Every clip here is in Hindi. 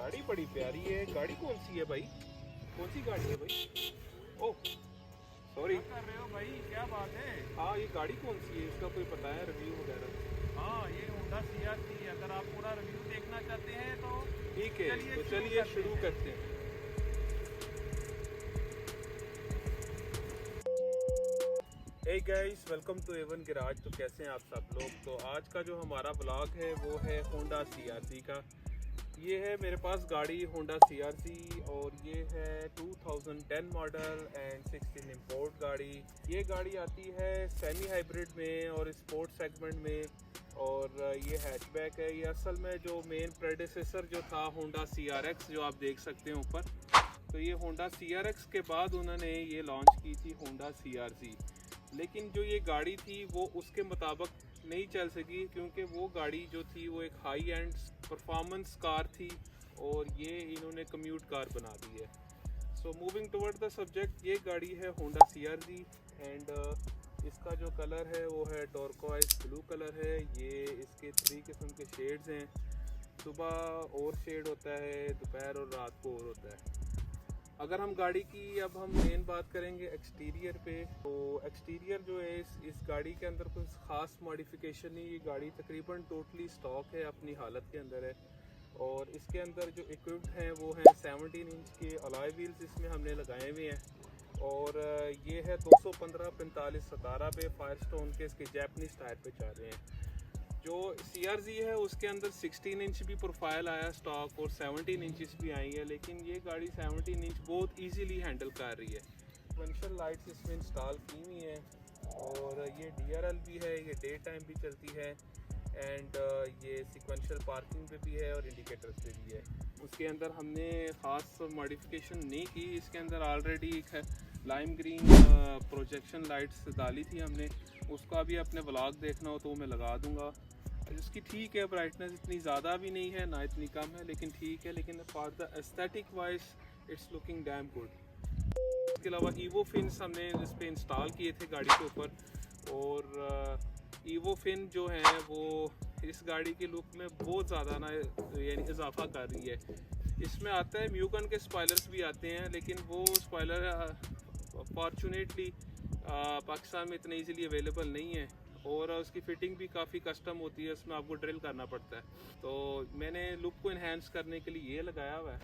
गाड़ी बड़ी प्यारी है। गाड़ी कौन सी है भाई? कौन सी गाड़ी है भाई? Oh sorry. क्या कर रहे हो भाई, क्या बात है? हाँ, ये गाड़ी कौन सी है, इसका कोई पता है रिव्यू वगैरह? हाँ, ये होंडा CR3। अगर आप पूरा रिव्यू देखना चाहते हैं तो ठीक है, तो चलिए शुरू करते हैं। Hey guys, welcome to Avon garage. तो कैसे हैं आप सब लोग? तो आज का जो हमारा ब्लॉग है वो है होंडा CR3 का। ये है मेरे पास गाड़ी होंडा CR3 और ये है 2010 मॉडल एंड 16 इंपोर्ट गाड़ी। ये गाड़ी आती है सेमी हाइब्रिड में और स्पोर्ट सेगमेंट में, और ये हैचबैक है। ये असल में जो मेन प्रेडेसेसर जो था होंडा CRX, जो आप देख सकते हैं ऊपर, तो ये होंडा CRX के बाद उन्होंने ये लॉन्च की थी होंडा CR3। लेकिन जो ये गाड़ी थी वो उसके मुताबिक नहीं चल सकी, क्योंकि वो गाड़ी जो थी वो एक हाई एंड परफॉर्मेंस कार थी और ये इन्होंने कम्यूट कार बना दी है। So moving toward the subject, ये गाड़ी है होंडा CR3 एंड इसका जो कलर है वो है टर्कोइज ब्लू कलर है। ये इसके 3 किस्म के शेड्स हैं। सुबह और शेड होता है, दोपहर और रात को और होता है। अगर हम गाड़ी की अब हम मेन बात करेंगे एक्सटीरियर पे, तो एक्सटीरियर जो है इस गाड़ी के अंदर कुछ ख़ास मॉडिफिकेशन नहीं। ये गाड़ी तकरीबन टोटली स्टॉक है, अपनी हालत के अंदर है। और इसके अंदर जो इक्विप्ड हैं वो है 17 इंच के अलॉय व्हील्स इसमें हमने लगाए हुए हैं। और ये है 215/45/17 पे फायरस्टोन के इसके जैपनीज टायर पे चल रहे हैं। जो CR3 है उसके अंदर 16 इंच भी प्रोफाइल आया स्टॉक और 17 इंचेस भी आई है, लेकिन ये गाड़ी 17 इंच बहुत इजीली हैंडल कर रही है। सिक्वेंशियल लाइट्स इसमें इंस्टॉल की हुई हैं और ये DRL भी है, ये डे टाइम भी चलती है एंड ये सिक्वेंशियल पार्किंग पे भी है और इंडिकेटर्स पे भी है। उसके अंदर हमने ख़ास मॉडिफिकेशन नहीं की। इसके अंदर ऑलरेडी एक है लाइम ग्रीन प्रोजेक्शन लाइट्स डाली थी हमने, उसका भी अपने व्लॉग देखना हो तो मैं लगा दूंगा। इसकी ठीक है, ब्राइटनेस इतनी ज़्यादा भी नहीं है ना इतनी कम है, लेकिन ठीक है। लेकिन for the aesthetic wise it's looking damn good. इसके अलावा ईवो फिन्स हमने इस पर इंस्टॉल किए थे गाड़ी के ऊपर, और ईवो फिन जो है वो इस गाड़ी के लुक में बहुत ज़्यादा ना यानी इजाफा कर रही है। इसमें आता है म्यूगन के स्पॉयलर्स भी आते हैं, लेकिन वो स्पॉयलर फॉर्चुनेटली पाकिस्तान में इतने इजीली अवेलेबल नहीं है और उसकी फ़िटिंग भी काफ़ी कस्टम होती है, उसमें आपको ड्रिल करना पड़ता है। तो मैंने लुक को इन्हेंस करने के लिए ये लगाया हुआ है।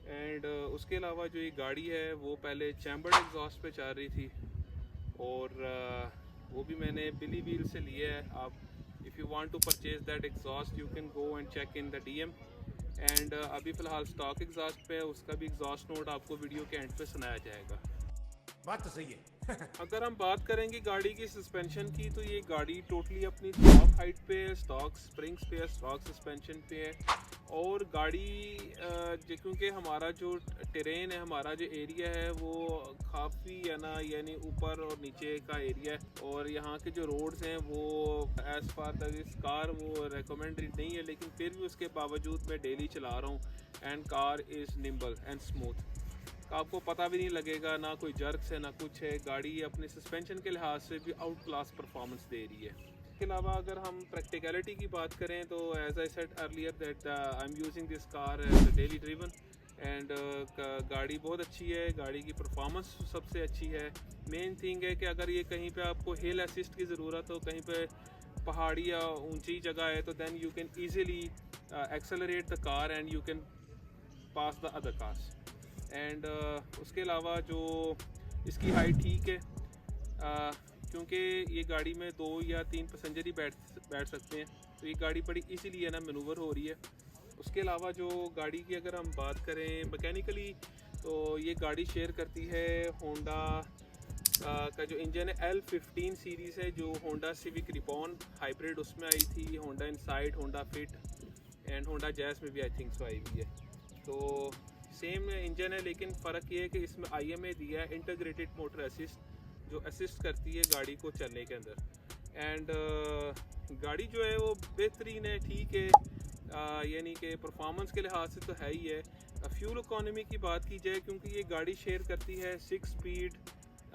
एंड उसके अलावा जो ये गाड़ी है वो पहले चैम्बर्ड एग्जॉस्ट पे चल रही थी और वो भी मैंने बिली व्हील से लिया है। आप if you want to purchase that exhaust you can go and check in the DM। And अभी फ़िलहाल स्टॉक एग्जॉस्ट पे है, उसका भी एग्जॉस्ट नोट आपको वीडियो के एंड पे सुनाया जाएगा। बात तो सही है। अगर हम बात करेंगे गाड़ी की सस्पेंशन की, तो ये गाड़ी टोटली अपनी स्टॉक हाइट पे है, स्टॉक स्प्रिंग्स पे है, स्टॉक सस्पेंशन पे है। और गाड़ी क्योंकि हमारा जो टेरेन है, हमारा जो एरिया है वो काफ़ी है ना, यानी ऊपर और नीचे का एरिया है, और यहाँ के जो रोड्स हैं वो as far the this car वो रिकमेंडेड नहीं है, लेकिन फिर भी उसके बावजूद मैं डेली चला रहा हूँ and car is nimble and smooth. आपको पता भी नहीं लगेगा, ना कोई जर्क्स है ना कुछ है। गाड़ी अपने सस्पेंशन के लिहाज से भी आउट क्लास परफॉर्मेंस दे रही है। इसके अलावा अगर हम प्रैक्टिकलिटी की बात करें तो as I said earlier that I am using this car as a daily driven and गाड़ी बहुत अच्छी है, गाड़ी की परफॉर्मेंस सबसे अच्छी है। मेन थिंग है कि अगर ये कहीं पे आपको हिल असिस्ट की ज़रूरत हो, कहीं पे पहाड़ी या ऊंची जगह है, तो then you can easily accelerate the car and you can pass the other cars. And उसके अलावा जो इसकी हाइट ठीक है, क्योंकि ये गाड़ी में 2 या 3 पैसेंजर ही बैठ सकते हैं, तो ये गाड़ी बड़ी इजीली है ना मैनूवर हो रही है। उसके अलावा जो गाड़ी की अगर हम बात करें मैकेनिकली, तो ये गाड़ी शेयर करती है होंडा का जो इंजन है L15 सीरीज़ है, जो होंडा सिविक रिबॉन हाइब्रिड उसमें आई थी, Honda insight, Honda fit and Honda jazz में भी आई थिंक सो आई हुई है। तो सेम इंजन है, लेकिन फ़र्क ये है कि इसमें IMA दिया है, इंटीग्रेटेड मोटर असिस्ट, जो असिस्ट करती है गाड़ी को चलने के अंदर। एंड गाड़ी जो है वो बेहतरीन है, ठीक है, यानी कि परफॉर्मेंस के लिहाज से तो है ही है। फ्यूल इकोनॉमी की बात की जाए, क्योंकि ये गाड़ी शेयर करती है 6 स्पीड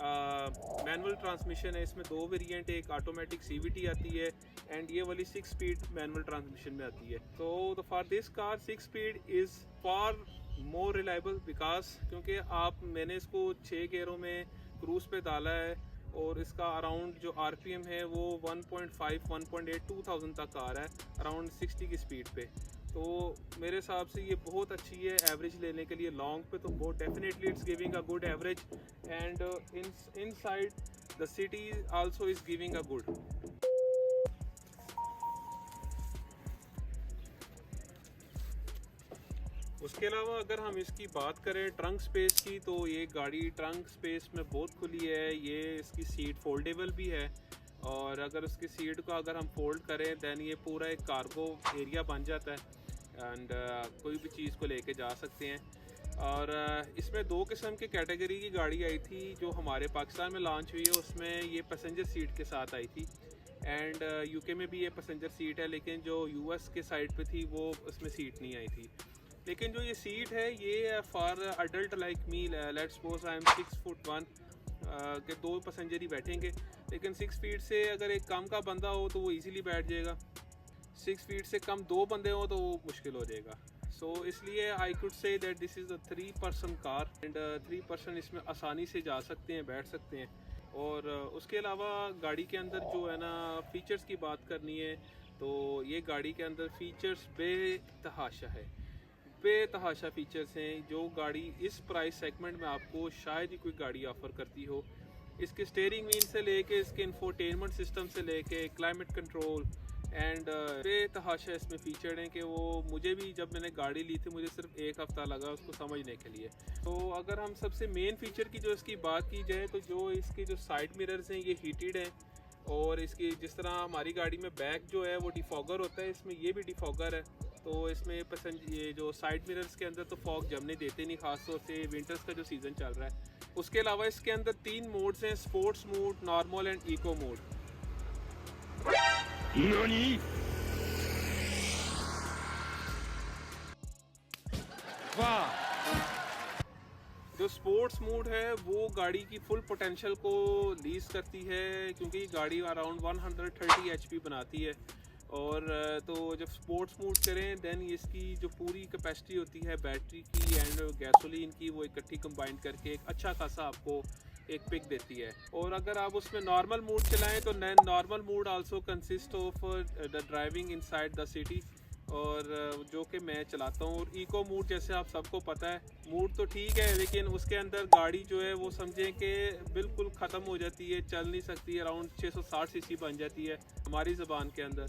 मैनुअल ट्रांसमिशन है, इसमें 2 वेरिएंट, एक ऑटोमेटिक CVT आती है एंड ये वाली 6 स्पीड मैनुअल ट्रांसमिशन में आती है। तो for this car 6 speed is far more reliable because क्योंकि मैंने इसको 6 गियरों में क्रूज पे डाला है और इसका अराउंड जो RPM है वो 1.5 1.8 2000 तक आ रहा है अराउंड 60 की स्पीड पे। तो मेरे हिसाब से ये बहुत अच्छी है एवरेज लेने के लिए लॉन्ग पे, तो बहुत definitely it's giving a good average and inside the city also is giving a good. उसके अलावा अगर हम इसकी बात करें ट्रंक स्पेस की, तो ये गाड़ी ट्रंक स्पेस में बहुत खुली है। ये इसकी सीट फोल्डेबल भी है और अगर उसकी सीट को अगर हम फोल्ड करें दैन ये पूरा एक कार्गो एरिया बन जाता है एंड कोई भी चीज़ को लेके जा सकते हैं। और इसमें 2 किस्म की कैटेगरी की गाड़ी आई थी जो हमारे पाकिस्तान में लॉन्च हुई है, उसमें ये पैसेंजर सीट के साथ आई थी एंड UK में भी ये पैसेंजर सीट है, लेकिन जो US के साइड पे थी वो उसमें सीट नहीं आई थी। लेकिन जो ये सीट है ये for adult like me, let's suppose I am 6'1" के 2 पैसेंजर ही बैठेंगे, लेकिन 6 फीट से अगर एक कम का बंदा हो तो वो इजीली बैठ जाएगा, 6 फीट से कम 2 बंदे हो तो वो मुश्किल हो जाएगा। सो इसलिए I could say that this is a 3 person car and 3 person इसमें आसानी से जा सकते हैं, बैठ सकते हैं। और उसके अलावा गाड़ी के अंदर जो है ना फीचर्स की बात करनी है, तो ये गाड़ी के अंदर फीचर्स बेतहाशा है, बेतहाशा फीचर्स हैं जो गाड़ी इस प्राइस सेगमेंट में आपको शायद ही कोई गाड़ी ऑफर करती हो। इसके स्टीयरिंग व्हील से लेके इसके इंफोटेनमेंट सिस्टम से लेके क्लाइमेट कंट्रोल एंड बेतहाशा इसमें फीचर हैं कि वो मुझे भी जब मैंने गाड़ी ली थी मुझे सिर्फ 1 हफ्ता लगा उसको समझने के लिए। तो अगर हम सबसे मेन फीचर की जो इसकी बात की जाए, तो जो इसकी जो साइड मिरर्स हैं ये हीटेड हैं और इसकी जिस तरह हमारी गाड़ी में बैक जो है वो डिफॉगर होता है, इसमें ये भी डिफॉगर है। तो इसमें ये जो साइड मिरर्स के अंदर तो फॉग जमने देते नहीं, खासतौर से विंटर्स का जो सीज़न चल रहा है। उसके अलावा इसके अंदर 3 मोड्स हैं, sports mode, normal and eco mode. जो स्पोर्ट्स मोड है वो गाड़ी की फुल पोटेंशियल को लीज करती है, क्योंकि गाड़ी अराउंड 130 HP बनाती है। और तो जब स्पोर्ट्स मोड करें दैन इसकी जो पूरी कैपेसिटी होती है बैटरी की एंड गैसोलीन की वो इकट्ठी कंबाइन करके एक अच्छा खासा आपको एक पिक देती है। और अगर आप उसमें नॉर्मल मोड चलाएं तो normal mode also consist of the driving inside the city, और जो कि मैं चलाता हूँ। और इको मोड जैसे आप सबको पता है, मोड तो ठीक है लेकिन उसके अंदर गाड़ी जो है वो समझें कि बिल्कुल ख़त्म हो जाती है, चल नहीं सकती, अराउंड 660 cc बन जाती है हमारी ज़बान के अंदर।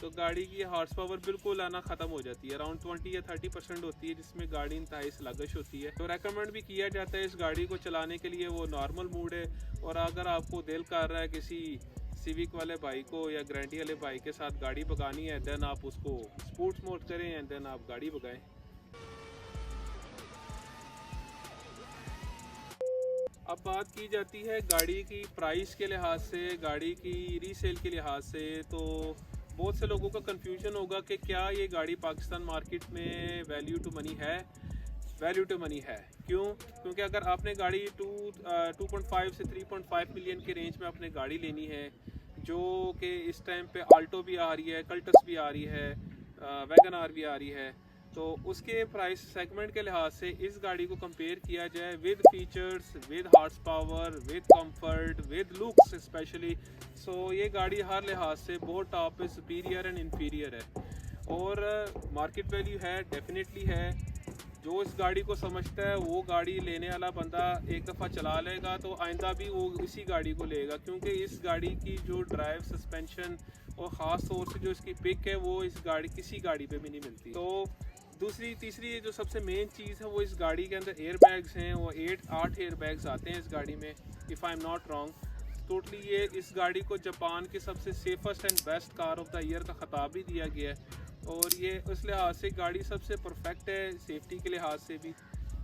तो गाड़ी की हॉर्स पावर बिल्कुल आना ख़त्म हो जाती है, अराउंड 20 या 30% होती है, जिसमें गाड़ी इंतहाई स्लगिश होती है। तो रेकमेंड भी किया जाता है इस गाड़ी को चलाने के लिए वो नॉर्मल मोड है। और अगर आपको दिल कर रहा है किसी सिविक वाले भाई को या ग्रैंडी वाले भाई के साथ गाड़ी भगानी है, देन आप उसको स्पोर्ट्स मोड करें एंड देन आप गाड़ी भगाएं। अब बात की जाती है गाड़ी की प्राइस के लिहाज से, गाड़ी की रीसेल के लिहाज से। तो बहुत से लोगों का कंफ्यूजन होगा कि क्या ये गाड़ी पाकिस्तान मार्केट में वैल्यू टू मनी है। वैल्यू टू मनी है, क्यों? क्योंकि अगर आपने गाड़ी 2.5 से 3.5 मिलियन के रेंज में आपने गाड़ी लेनी है, जो कि इस टाइम पे आल्टो भी आ रही है, कल्टस भी आ रही है, वैगन आर भी आ रही है, तो उसके प्राइस सेगमेंट के लिहाज से इस गाड़ी को कंपेयर किया जाए with features, with horse power, with comfort, with looks specially, so ये गाड़ी हर लिहाज से बहुत टॉप पे सुपीरियर एंड इन्फीरियर है। और मार्केट वैल्यू है, डेफिनेटली है। जो इस गाड़ी को समझता है वो गाड़ी लेने वाला बंदा एक दफ़ा चला लेगा तो आइंदा भी वो इसी गाड़ी को लेगा, क्योंकि इस गाड़ी की जो ड्राइव, सस्पेंशन और ख़ास तौर से जो इसकी पिक है वो इस गाड़ी किसी गाड़ी पे भी नहीं मिलती। तो तीसरी जो सबसे मेन चीज़ है वो इस गाड़ी के अंदर एयर बैग्स हैं, वो 8 एयर बैग्स आते हैं इस गाड़ी में, if I am not wrong. Totally ये इस गाड़ी को जापान की सबसे safest and best car of the year का ख़ताब भी दिया गया है। और ये उस लिहाज से गाड़ी सबसे परफेक्ट है, सेफ्टी के लिहाज से भी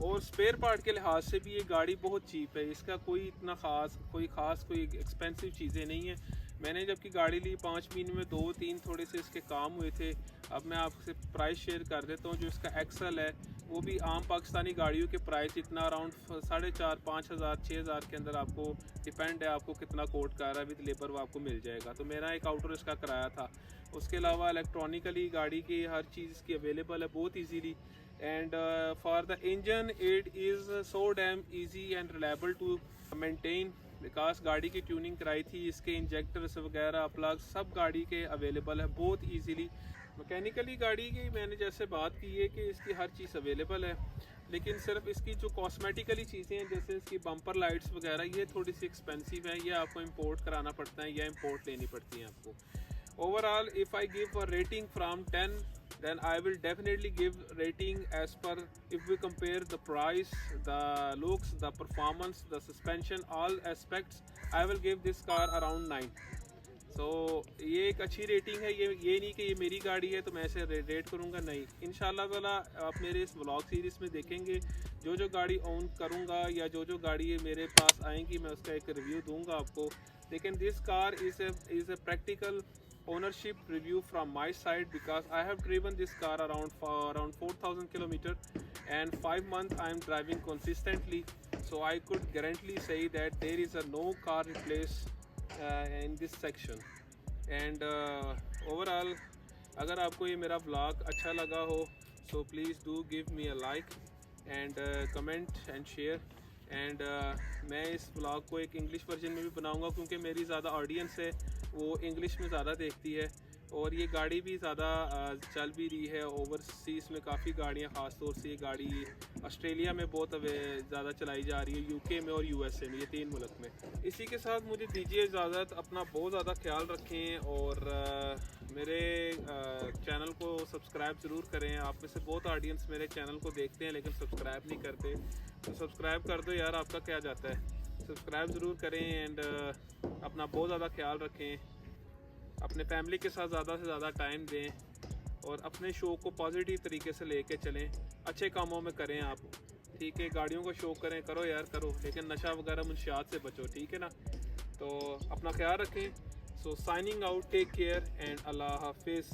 और स्पेयर पार्ट के लिहाज से भी ये गाड़ी बहुत चीप है। इसका कोई इतना कोई एक्सपेंसिव चीज़ें नहीं है। मैंने जबकि गाड़ी ली 5 महीने में 2-3 थोड़े से इसके काम हुए थे। अब मैं आपसे प्राइस शेयर कर देता हूँ। जो इसका एक्सल है वो भी आम पाकिस्तानी गाड़ियों के प्राइस इतना अराउंड 4,500, 5,000, 6,000 के अंदर आपको डिपेंड है आपको कितना कोट कर रहा है, विद लेबर वो आपको मिल जाएगा। तो मेरा एक आउटर इसका कराया था। उसके अलावा इलेक्ट्रॉनिकली गाड़ी की हर चीज़ इसकी अवेलेबल है बहुत easily. And for the engine it is so damn easy and reliable to maintain, because गाड़ी की ट्यूनिंग कराई थी, इसके इंजेक्टर्स वगैरह प्लग सब गाड़ी के अवेलेबल है बहुत इजीली। मैकेनिकली गाड़ी की मैंने जैसे बात की है कि इसकी हर चीज़ अवेलेबल है, लेकिन सिर्फ इसकी जो कॉस्मेटिकली चीज़ें हैं जैसे इसकी बम्पर लाइट्स वगैरह ये थोड़ी सी एक्सपेंसिव है, ये आपको इंपोर्ट कराना पड़ता है या इंपोर्ट लेनी पड़ती है आपको। Overall if I give a rating from 10 then I will definitely give rating as per, if we compare the price, the looks, the performance, the suspension, all aspects, I will give this car around 9। so ये एक अच्छी रेटिंग है। ये नहीं कि ये मेरी गाड़ी है तो मैं इसे रेट करूँगा, नहीं। इंशाल्लाह ताला आप मेरे इस व्लॉग सीरीज़ में देखेंगे जो गाड़ी ओन करूँगा या जो गाड़ी मेरे पास आएंगी मैं उसका एक रिव्यू दूँगा आपको। लेकिन this car is a practical ownership review from my side, because I have driven this car around 4,000 km and 5 months I am driving consistently, so I could guarantee say that there is a no car replace in this section। and overall अगर आपको ये मेरा vlog अच्छा लगा हो so please do give me a like and comment and share। And मैं इस ब्लॉग को एक इंग्लिश वर्जन में भी बनाऊंगा क्योंकि मेरी ज़्यादा ऑडियंस है वो इंग्लिश में ज़्यादा देखती है, और ये गाड़ी भी ज़्यादा चल भी रही है ओवरसीज़ में। काफ़ी गाड़ियाँ, ख़ास तौर से ये गाड़ी ऑस्ट्रेलिया में बहुत ज़्यादा चलाई जा रही है, यूके में और यूएसए में, ये 3 मुल्क में। इसी के साथ मुझे दीजिए इजाज़त, अपना बहुत ज़्यादा ख्याल रखें और मेरे चैनल को सब्सक्राइब ज़रूर करें। आप में से बहुत ऑडियंस मेरे चैनल को देखते हैं लेकिन सब्सक्राइब नहीं करते, तो सब्सक्राइब कर दो यार, आपका क्या जाता है, सब्सक्राइब ज़रूर करें। एंड अपना बहुत ज़्यादा ख्याल रखें, अपने फैमिली के साथ ज़्यादा से ज़्यादा टाइम दें और अपने शो को पॉजिटिव तरीके से लेके चलें, अच्छे कामों में करें आप, ठीक है। गाड़ियों का शौक करें, करो यार करो, लेकिन नशा वगैरह मुंशियात से बचो, ठीक है ना। तो अपना ख्याल रखें। So signing out, take care and Allah हाफिज़।